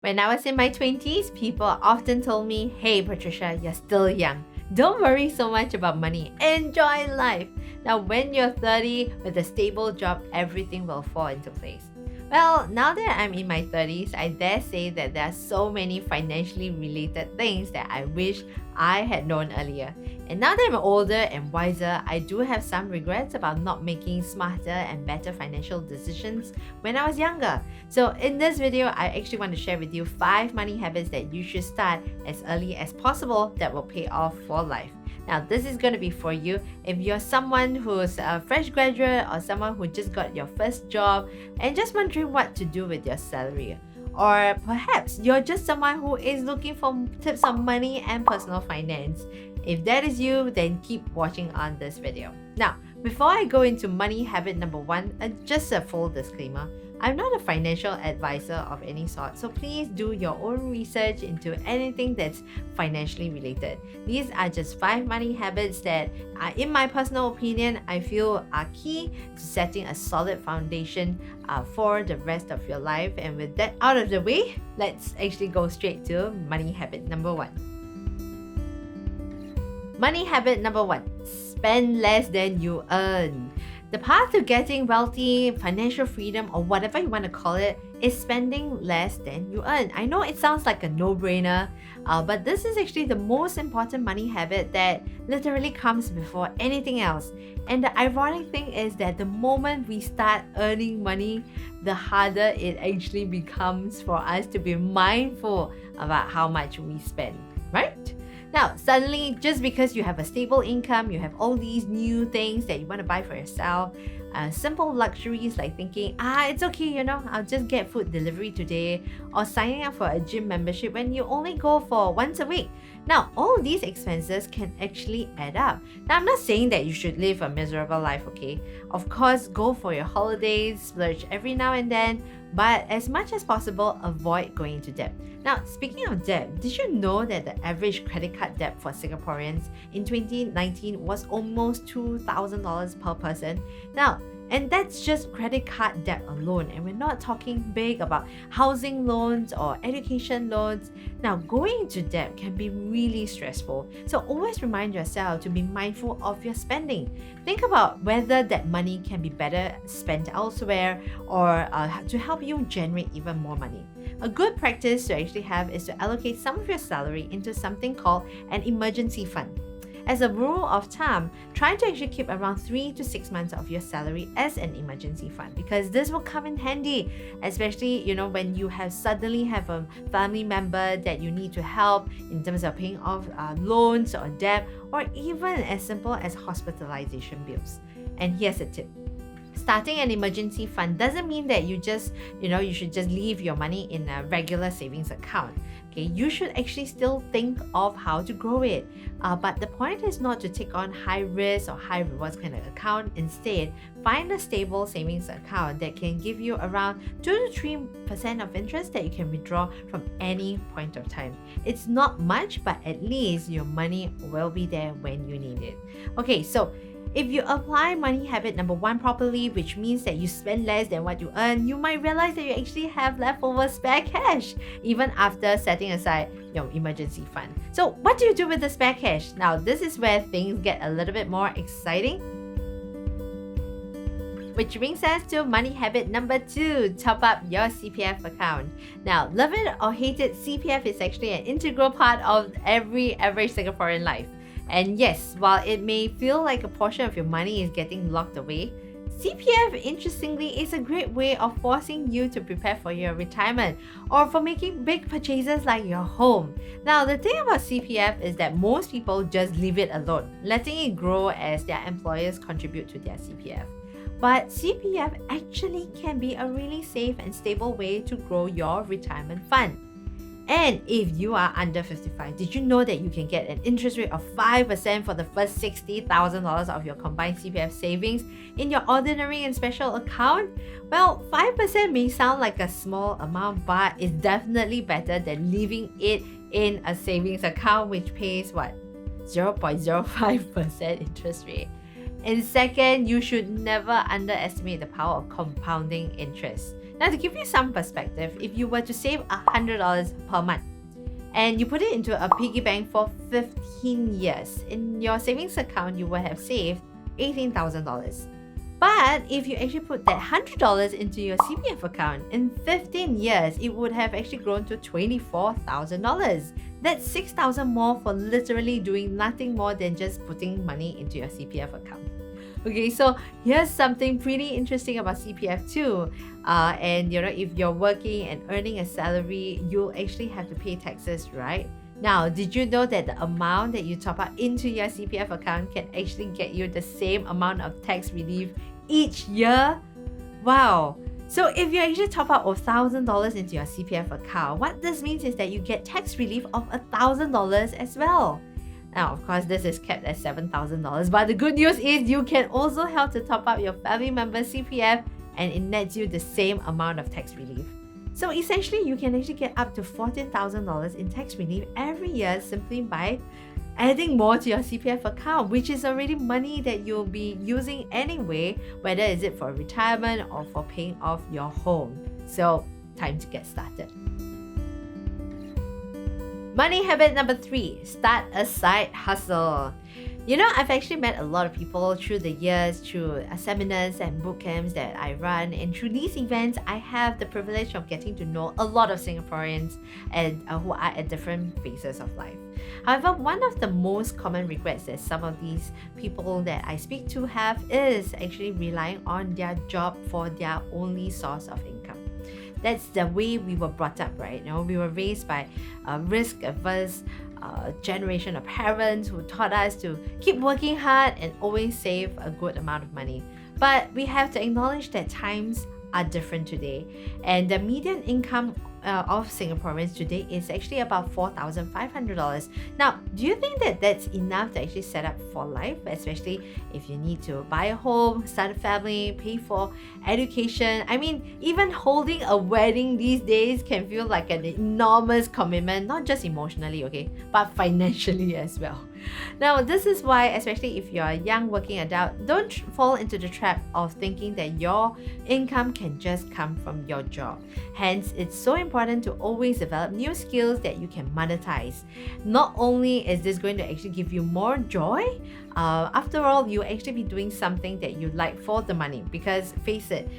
When I was in my 20s, people often told me, "Hey Patricia, you're still young. Don't worry so much about money. Enjoy life." Now, when you're 30 with a stable job, everything will fall into place. Well, now that I'm in my 30s, I dare say that there are so many financially related things that I wish I had known earlier. And now that I'm older and wiser, I do have some regrets about not making smarter and better financial decisions when I was younger. So in this video, I actually want to share with you 5 money habits that you should start as early as possible that will pay off for life. Now, this is going to be for you if you're someone who's a fresh graduate or someone who just got your first job and just wondering what to do with your salary. Or perhaps you're just someone who is looking for tips on money and personal finance. If that is you, then keep watching on this video. Now, before I go into money habit number 1, just a full disclaimer. I'm not a financial advisor of any sort, so please do your own research into anything that's financially related. These are just 5 money habits that, in my personal opinion, I feel are key to setting a solid foundation for the rest of your life. And with that out of the way, let's actually go straight to money habit number 1. Money habit number 1, spend less than you earn. The path to getting wealthy, financial freedom, or whatever you want to call it, is spending less than you earn. I know it sounds like a no-brainer, but this is actually the most important money habit that literally comes before anything else. And the ironic thing is that the moment we start earning money, the harder it actually becomes for us to be mindful about how much we spend, right? Now, suddenly, just because you have a stable income, you have all these new things that you want to buy for yourself, simple luxuries like thinking, it's okay, I'll just get food delivery today, or signing up for a gym membership when you only go for once a week. Now, all these expenses can actually add up. Now, I'm not saying that you should live a miserable life, okay? Of course, go for your holidays, splurge every now and then, but as much as possible, avoid going into debt. Now, speaking of debt, did you know that the average credit card debt for Singaporeans in 2019 was almost $2,000 per person? Now, and that's just credit card debt alone. And we're not talking big about housing loans or education loans. Now, going into debt can be really stressful. So always remind yourself to be mindful of your spending. Think about whether that money can be better spent elsewhere or to help you generate even more money. A good practice to actually have is to allocate some of your salary into something called an emergency fund. As a rule of thumb, try to actually keep around 3 to 6 months of your salary as an emergency fund, because this will come in handy, especially when you suddenly have a family member that you need to help in terms of paying off loans or debt, or even as simple as hospitalization bills. And here's a tip. Starting an emergency fund doesn't mean that you should just leave your money in a regular savings account. Okay, you should actually still think of how to grow it. But the point is not to take on high risk or high rewards kind of account. Instead, find a stable savings account that can give you around 2 to 3% of interest that you can withdraw from any point of time. It's not much, but at least your money will be there when you need it. Okay, so if you apply money habit number 1 properly, which means that you spend less than what you earn, you might realize that you actually have leftover spare cash, even after setting aside your emergency fund. So what do you do with the spare cash? Now, this is where things get a little bit more exciting. Which brings us to money habit number 2, top up your CPF account. Now, love it or hate it, CPF is actually an integral part of every average Singaporean life. And yes, while it may feel like a portion of your money is getting locked away, CPF, interestingly, is a great way of forcing you to prepare for your retirement or for making big purchases like your home. Now, the thing about CPF is that most people just leave it alone, letting it grow as their employers contribute to their CPF. But CPF actually can be a really safe and stable way to grow your retirement fund. And if you are under 55, did you know that you can get an interest rate of 5% for the first $60,000 of your combined CPF savings in your ordinary and special account? Well, 5% may sound like a small amount, but it's definitely better than leaving it in a savings account which pays 0.05% interest rate. And second, you should never underestimate the power of compounding interest. Now, to give you some perspective, if you were to save $100 per month and you put it into a piggy bank for 15 years, in your savings account, you will have saved $18,000. But if you actually put that $100 into your CPF account, in 15 years, it would have actually grown to $24,000. That's $6,000 more for literally doing nothing more than just putting money into your CPF account. Okay, so here's something pretty interesting about CPF too. And if you're working and earning a salary, you'll actually have to pay taxes, right? Now, did you know that the amount that you top up into your CPF account can actually get you the same amount of tax relief each year? Wow! So if you actually top up $1,000 into your CPF account, what this means is that you get tax relief of $1,000 as well. Now, of course, this is capped at $7,000, but the good news is you can also help to top up your family member's CPF and it nets you the same amount of tax relief. So essentially, you can actually get up to $14,000 in tax relief every year simply by adding more to your CPF account, which is already money that you'll be using anyway, whether is it for retirement or for paying off your home. So, time to get started. Money habit number 3, start a side hustle. I've actually met a lot of people through the years, through seminars and boot camps that I run, and through these events, I have the privilege of getting to know a lot of Singaporeans and who are at different phases of life. However, one of the most common regrets that some of these people that I speak to have is actually relying on their job for their only source of income. That's the way we were brought up, right? We were raised by risk-averse generation of parents who taught us to keep working hard and always save a good amount of money. But we have to acknowledge that times are different today, and the median income of Singaporeans today is actually about $4,500. Now, do you think that that's enough to actually set up for life, especially if you need to buy a home, start a family, pay for education? I mean, even holding a wedding these days can feel like an enormous commitment, not just emotionally, okay, but financially as well. Now, this is why, especially if you're a young working adult, don't fall into the trap of thinking that your income can just come from your job. Hence, it's so important to always develop new skills that you can monetize. Not only is this going to actually give you more joy, after all, you'll actually be doing something that you like for the money. Because face it,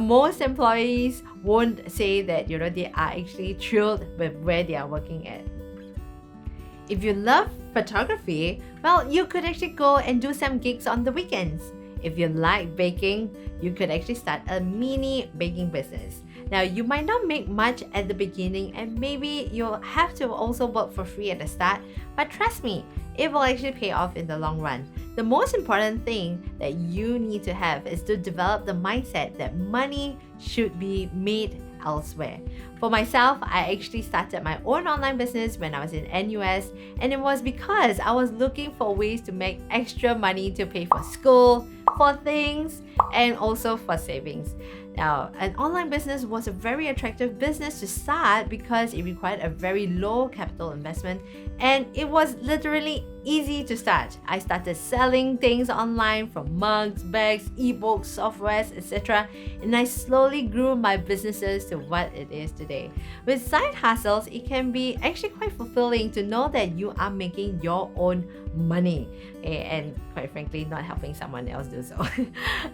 most employees won't say that they are actually thrilled with where they are working at. If you love photography, well, you could actually go and do some gigs on the weekends. If you like baking, you could actually start a mini baking business. Now, you might not make much at the beginning and maybe you'll have to also work for free at the start, but trust me, it will actually pay off in the long run. The most important thing that you need to have is to develop the mindset that money should be made elsewhere. For myself, I actually started my own online business when I was in NUS, and it was because I was looking for ways to make extra money to pay for school, for things, and also for savings. Now, an online business was a very attractive business to start because it required a very low capital investment and it was literally easy to start. I started selling things online from mugs, bags, ebooks, softwares, etc. And I slowly grew my businesses to what it is today. With side hustles, it can be actually quite fulfilling to know that you are making your own money and quite frankly not helping someone else do so.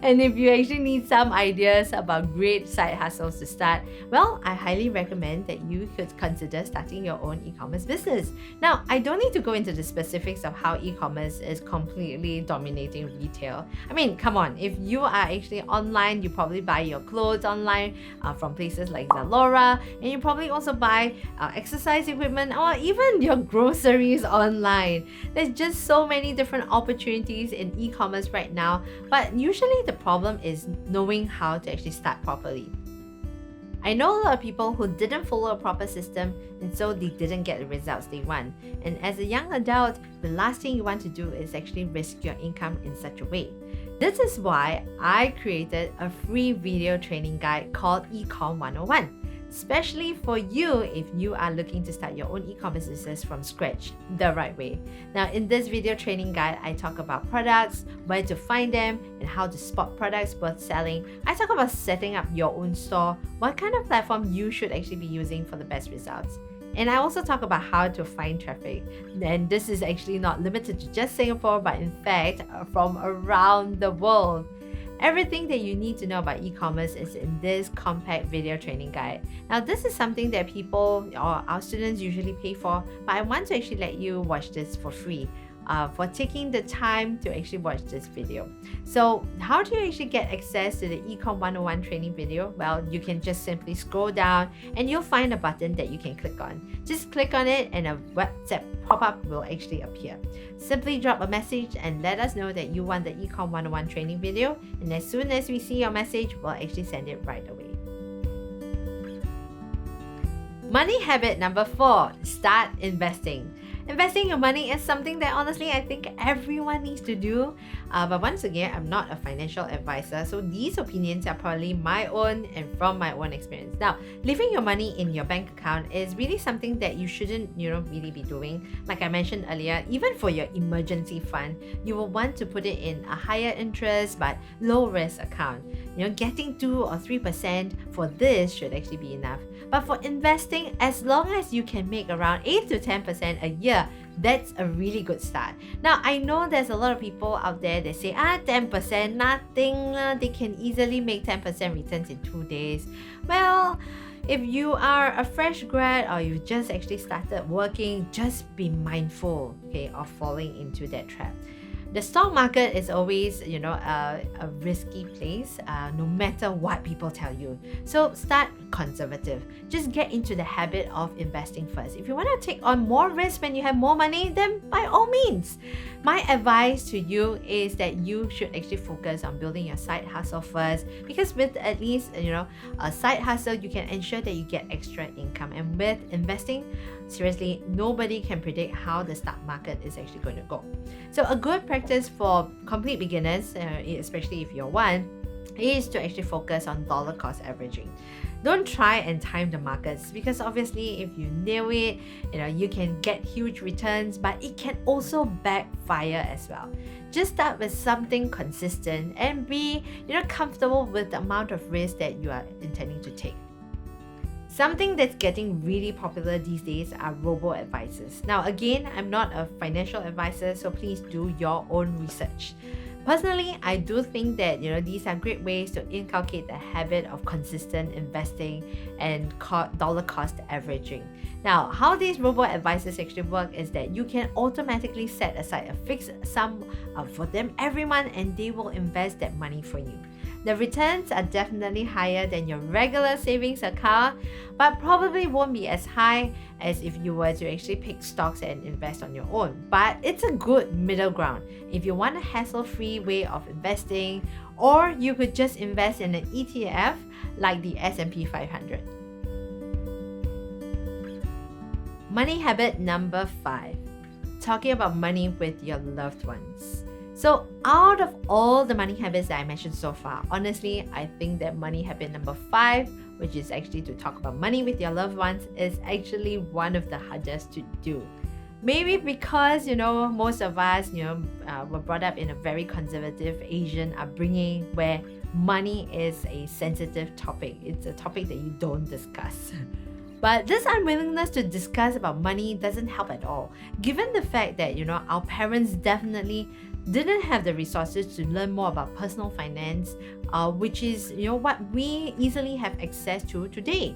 And if you actually need some ideas about great side hustles to start, well, I highly recommend that you could consider starting your own e-commerce business. Now, I don't need to go into the specifics of how e-commerce is completely dominating retail. I mean, come on, if you are actually online, you probably buy your clothes online from places like Zalora, and you probably also buy exercise equipment or even your groceries online. There's just so many different opportunities in e-commerce right now, but usually the problem is knowing how to actually start properly. I know a lot of people who didn't follow a proper system and so they didn't get the results they want. And as a young adult, the last thing you want to do is actually risk your income in such a way. This is why I created a free video training guide called Ecom 101. especially for you if you are looking to start your own e-commerce business from scratch the right way. Now, in this video training guide, I talk about products, where to find them, and how to spot products worth selling. I talk about setting up your own store, what kind of platform you should actually be using for the best results. And I also talk about how to find traffic. And this is actually not limited to just Singapore, but in fact, from around the world. Everything that you need to know about e-commerce is in this compact video training guide. Now, this is something that people or our students usually pay for, but I want to actually let you watch this for free. For taking the time to actually watch this video. So how do you actually get access to the Ecom 101 training video? Well, you can just simply scroll down and you'll find a button that you can click on. Just click on it and a WhatsApp pop-up will actually appear. Simply drop a message and let us know that you want the Ecom 101 training video, and as soon as we see your message, we'll actually send it right away. Money habit number 4, start investing. Investing your money is something that honestly I think everyone needs to do. But once again, I'm not a financial advisor, so these opinions are probably my own and from my own experience. Now, leaving your money in your bank account is really something that you shouldn't, really be doing. Like I mentioned earlier, even for your emergency fund, you will want to put it in a higher interest but low risk account. Getting 2 or 3% for this should actually be enough. But for investing, as long as you can make around 8 to 10% a year, that's a really good start. Now, I know there's a lot of people out there that say, 10%, nothing, they can easily make 10% returns in 2 days. Well, if you are a fresh grad or you just actually started working, just be mindful, of falling into that trap. The stock market is always, a risky place, no matter what people tell you. So start conservative. Just get into the habit of investing first. If you want to take on more risk when you have more money, then by all means. My advice to you is that you should actually focus on building your side hustle first, because with at least, a side hustle, you can ensure that you get extra income. And with investing, seriously, nobody can predict how the stock market is actually going to go. So a good practice for complete beginners, especially if you're one, is to actually focus on dollar cost averaging. Don't try and time the markets, because obviously if you nail it, you can get huge returns, but it can also backfire as well. Just start with something consistent and be, comfortable with the amount of risk that you are intending to take. Something that's getting really popular these days are robo-advisors. Now, again, I'm not a financial advisor, so please do your own research. Personally, I do think that these are great ways to inculcate the habit of consistent investing and dollar cost averaging. Now, how these robo-advisors actually work is that you can automatically set aside a fixed sum for them every month, and they will invest that money for you. The returns are definitely higher than your regular savings account, but probably won't be as high as if you were to actually pick stocks and invest on your own. But it's a good middle ground if you want a hassle-free way of investing, or you could just invest in an ETF like the S&P 500. Money habit number 5, talking about money with your loved ones. So out of all the money habits that I mentioned so far, honestly, I think that money habit number 5, which is actually to talk about money with your loved ones, is actually one of the hardest to do. Maybe because, most of us, were brought up in a very conservative Asian upbringing where money is a sensitive topic. It's a topic that you don't discuss. But this unwillingness to discuss about money doesn't help at all, given the fact that, our parents definitely didn't have the resources to learn more about personal finance, which is, what we easily have access to today.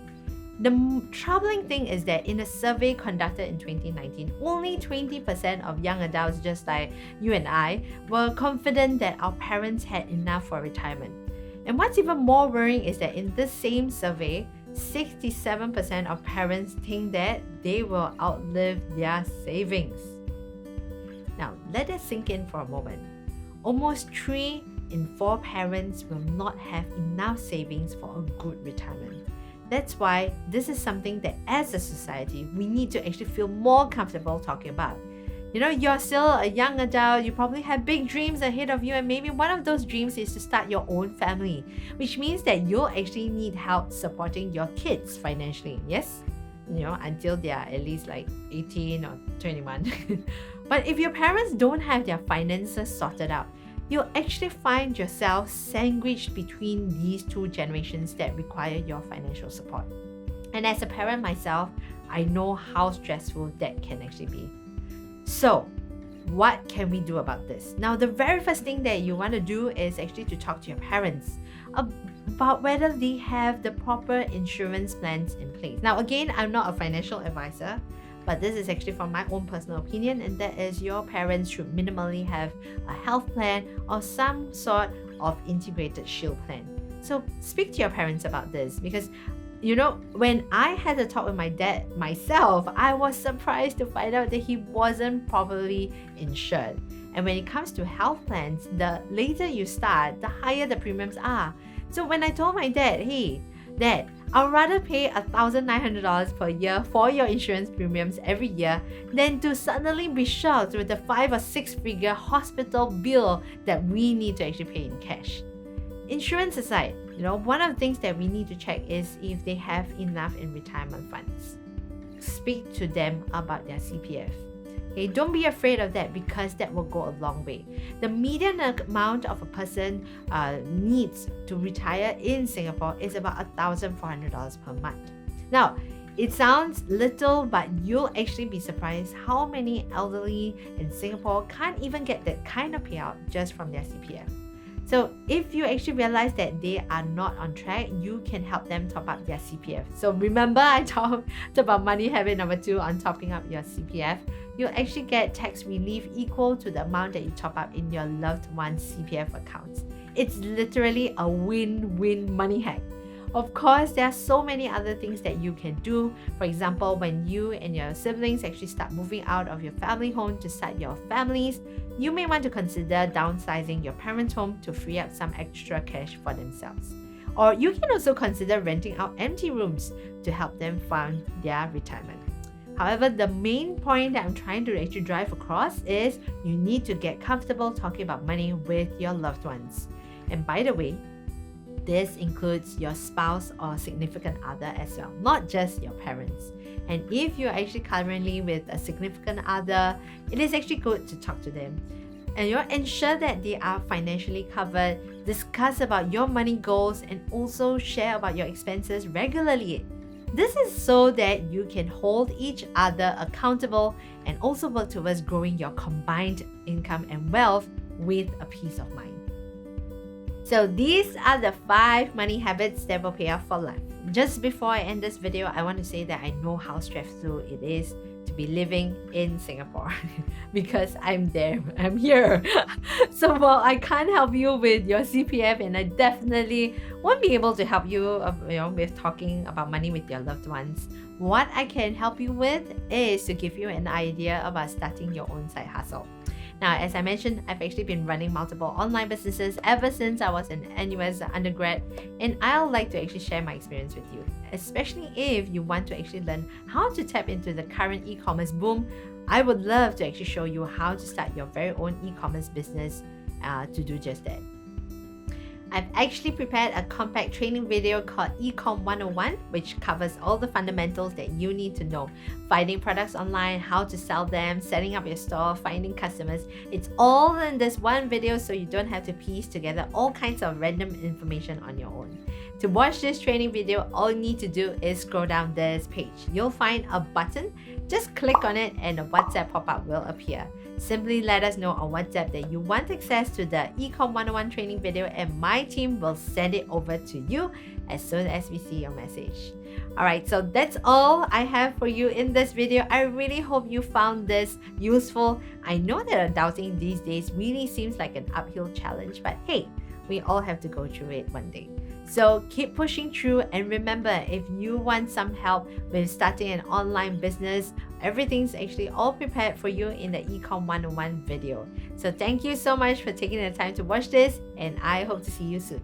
The troubling thing is that in a survey conducted in 2019, only 20% of young adults, just like you and I, were confident that our parents had enough for retirement. And what's even more worrying is that in this same survey, 67% of parents think that they will outlive their savings. Now, let that sink in for a moment. Almost 3 in 4 parents will not have enough savings for a good retirement. That's why this is something that as a society, we need to actually feel more comfortable talking about. You're still a young adult, you probably have big dreams ahead of you, and maybe one of those dreams is to start your own family, which means that you'll actually need help supporting your kids financially. Yes? Until they are at least like 18 or 21. But if your parents don't have their finances sorted out, you'll actually find yourself sandwiched between these two generations that require your financial support. And as a parent myself, I know how stressful that can actually be. So, what can we do about this? Now, the very first thing that you want to do is actually to talk to your parents about whether they have the proper insurance plans in place. Now, again, I'm not a financial advisor, but this is actually from my own personal opinion, and that is your parents should minimally have a health plan or some sort of integrated shield plan. So speak to your parents about this, because when I had a talk with my dad myself, I was surprised to find out that he wasn't properly insured. And when it comes to health plans, the later you start, the higher the premiums are. So when I told my dad, hey, Dad, I'd rather pay $1,900 per year for your insurance premiums every year than to suddenly be shocked with the 5 or 6 figure hospital bill that we need to actually pay in cash. Insurance aside, one of the things that we need to check is if they have enough in retirement funds. Speak to them about their CPF. Okay, don't be afraid of that, because that will go a long way. The median amount of a person needs to retire in Singapore is about $1,400 per month. Now, it sounds little, but you'll actually be surprised how many elderly in Singapore can't even get that kind of payout just from their CPF. So if you actually realize that they are not on track, you can help them top up their CPF. So remember, I talked about money habit number 2 on topping up your CPF. You'll actually get tax relief equal to the amount that you top up in your loved one's CPF accounts. It's literally a win-win money hack. Of course, there are so many other things that you can do. For example, when you and your siblings actually start moving out of your family home to start your families, you may want to consider downsizing your parents' home to free up some extra cash for themselves. Or you can also consider renting out empty rooms to help them fund their retirement. However, the main point that I'm trying to actually drive across is you need to get comfortable talking about money with your loved ones. And by the way, this includes your spouse or significant other as well, not just your parents. And if you're actually currently with a significant other, it is actually good to talk to them. And ensure that they are financially covered, discuss about your money goals, and also share about your expenses regularly. This is so that you can hold each other accountable and also work towards growing your combined income and wealth with a peace of mind. So these are the 5 money habits that will pay off for life. Just before I end this video, I want to say that I know how stressful it is to be living in Singapore because I'm there, I'm here. So while I can't help you with your CPF, and I definitely won't be able to help you, with talking about money with your loved ones, what I can help you with is to give you an idea about starting your own side hustle. Now, as I mentioned, I've actually been running multiple online businesses ever since I was an NUS undergrad, and I'd like to actually share my experience with you, especially if you want to actually learn how to tap into the current e-commerce boom. I would love to actually show you how to start your very own e-commerce business to do just that. I've actually prepared a compact training video called Ecom 101, which covers all the fundamentals that you need to know. Finding products online, how to sell them, setting up your store, finding customers. It's all in this one video, so you don't have to piece together all kinds of random information on your own. To watch this training video, all you need to do is scroll down this page. You'll find a button. Just click on it and a WhatsApp pop-up will appear. Simply let us know on WhatsApp that you want access to the Ecom 101 training video, and my team will send it over to you as soon as we see your message. Alright, so that's all I have for you in this video. I really hope you found this useful. I know that adulting these days really seems like an uphill challenge, but hey, we all have to go through it one day. So keep pushing through, and remember, if you want some help with starting an online business, everything's actually all prepared for you in the Ecom 101 video. So thank you so much for taking the time to watch this, and I hope to see you soon.